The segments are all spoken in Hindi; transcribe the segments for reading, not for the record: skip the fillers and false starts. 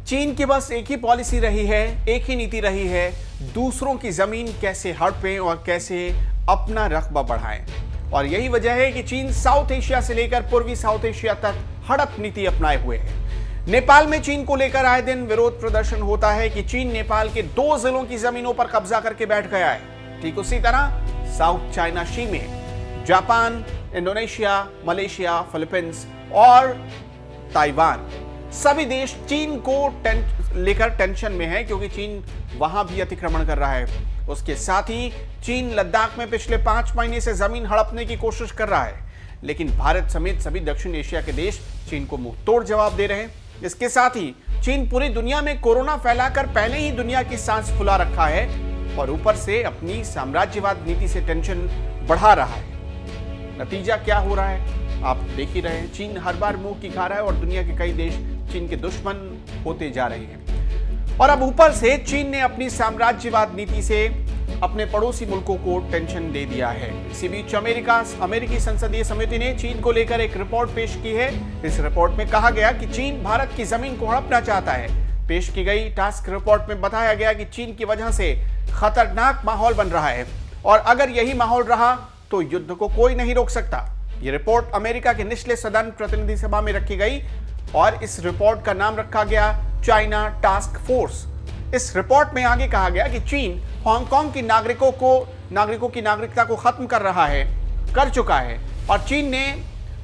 चीन की बस एक ही पॉलिसी रही है, एक ही नीति रही है, दूसरों की जमीन कैसे हड़पें और कैसे अपना रकबा बढ़ाएं। और यही वजह है कि चीन साउथ एशिया से लेकर पूर्वी साउथ एशिया तक हड़प नीति अपनाए हुए है। नेपाल में चीन को लेकर आए दिन विरोध प्रदर्शन होता है कि चीन नेपाल के 2 जिलों की जमीनों पर कब्जा करके बैठ गया है। ठीक उसी तरह साउथ चाइना सी में जापान, इंडोनेशिया, मलेशिया, फिलीपींस और ताइवान सभी देश चीन को लेकर टेंशन में है, क्योंकि चीन वहां भी अतिक्रमण कर रहा है। उसके साथ ही चीन लद्दाख में पिछले 5 महीने से जमीन हड़पने की कोशिश कर रहा है, लेकिन भारत समेत सभी दक्षिण एशिया के देश चीन को मुंहतोड़ जवाब दे रहे हैं। इसके साथ ही चीन पूरी दुनिया में कोरोना फैलाकर पहले ही दुनिया की सांस फुला रखा है और ऊपर से अपनी साम्राज्यवाद नीति से टेंशन बढ़ा रहा है। नतीजा क्या हो रहा है आप देख ही रहे हैं। चीन हर बार मुंह की खा रहा है और दुनिया के कई देश चीन के दुश्मन होते जा रहे हैं। और अब ऊपर से चीन ने अपनी साम्राज्यवाद नीति से अपने पड़ोसी मुल्कों को टेंशन दे दिया है। इसी बीच अमेरिकी संसदीय समिति ने चीन को लेकर एक रिपोर्ट पेश की है। इस रिपोर्ट में कहा गया कि चीन भारत की जमीन को हड़पना चाहता है। पेश की गई टास्क रिपोर्ट में बताया गया कि चीन की वजह से खतरनाक माहौल बन रहा है और अगर यही माहौल रहा तो युद्ध को कोई नहीं रोक सकता। यह रिपोर्ट अमेरिका के निचले सदन प्रतिनिधि सभा में रखी गई और इस रिपोर्ट का नाम रखा गया चाइना टास्क फोर्स। इस रिपोर्ट में आगे कहा गया कि चीन हांगकांग की नागरिकों की नागरिकता को खत्म कर चुका है और चीन ने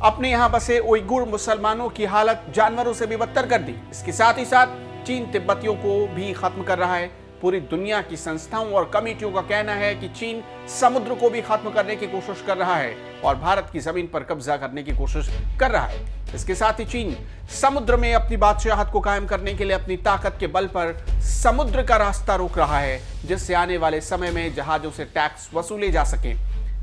अपने यहां बसे उइगुर मुसलमानों की हालत जानवरों से भी बदतर कर दी। इसके साथ ही साथ चीन तिब्बतियों को भी खत्म कर रहा है। पूरी दुनिया की संस्थाओं और कमेटियों का कहना है कि चीन समुद्र को भी खत्म करने की कोशिश कर रहा है और भारत की जमीन पर कब्जा करने की कोशिश कर रहा है। इसके साथ ही चीन समुद्र में अपनी बादशाहत को कायम करने के लिए अपनी ताकत के बल पर समुद्र का रास्ता रोक रहा है, जिससे आने वाले समय में जहाजों से टैक्स वसूले जा सके।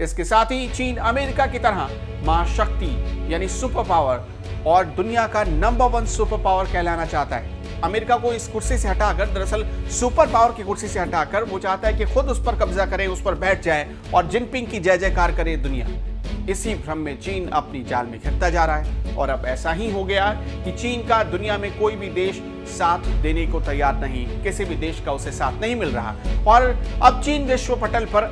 इसके साथ ही चीन अमेरिका की तरह महाशक्ति यानी सुपर पावर और दुनिया का नंबर 1 सुपर पावर कहलाना चाहता है। अमेरिका को इस कुर्सी से हटाकर, दरअसल सुपर पावर की कुर्सी से हटाकर वो चाहता है कि खुद उस पर कब्जा करे, उस पर बैठ जाए और जिनपिंग की जय जयकार करे दुनिया। इसी भ्रम में चीन अपनी जाल में घिरता जा रहा है और अब ऐसा ही हो गया कि चीन का दुनिया में कोई भी देश साथ देने को तैयार नहीं, किसी भी देश का उसे साथ नहीं मिल रहा और अब चीन विश्व पटल पर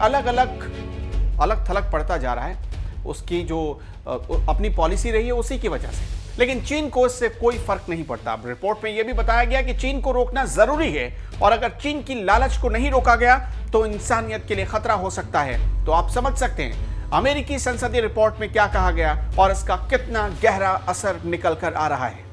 अलग थलग पड़ता जा रहा है। उसकी जो अपनी पॉलिसी रही है उसी की वजह से, लेकिन चीन को इससे कोई फर्क नहीं पड़ता। अब रिपोर्ट में यह भी बताया गया कि चीन को रोकना जरूरी है और अगर चीन की लालच को नहीं रोका गया तो इंसानियत के लिए खतरा हो सकता है। तो आप समझ सकते हैं अमेरिकी संसदीय रिपोर्ट में क्या कहा गया और इसका कितना गहरा असर निकल कर आ रहा है।